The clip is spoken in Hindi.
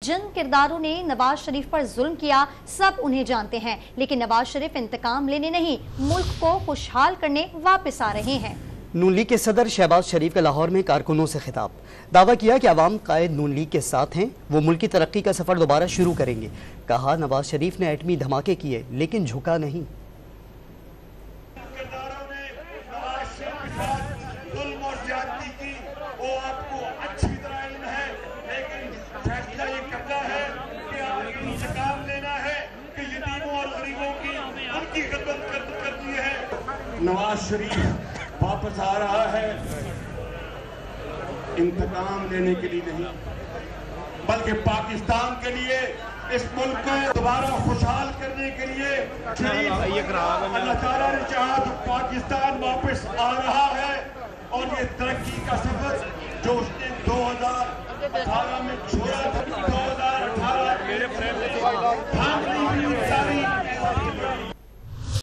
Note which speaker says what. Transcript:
Speaker 1: जिन किरदारों ने नवाज शरीफ पर जुल्म किया सब उन्हें जानते हैं, लेकिन नवाज शरीफ इंतकाम लेने नहीं, मुल्क को खुशहाल करने वापस आ रहे हैं।
Speaker 2: नून लीग के सदर शहबाज शरीफ का लाहौर में कारकुनों से खिताब। दावा किया कि अवाम कायद नून लीग के साथ हैं, वो मुल्की तरक्की का सफर दोबारा शुरू करेंगे। कहा नवाज शरीफ ने एटमी धमाके किए लेकिन झुका नहीं।
Speaker 3: नवाज शरीफ वापस आ रहा है, इंतकाम लेने के लिए नहीं बल्कि पाकिस्तान के लिए, इस मुल्क को दोबारा खुशहाल करने के लिए। अल्लाह ताला ने चाहा तो पाकिस्तान वापस आ रहा है और ये तरक्की का सफर जो उसने 2018 में छोड़ा था, 2018 थाम नहीं हुई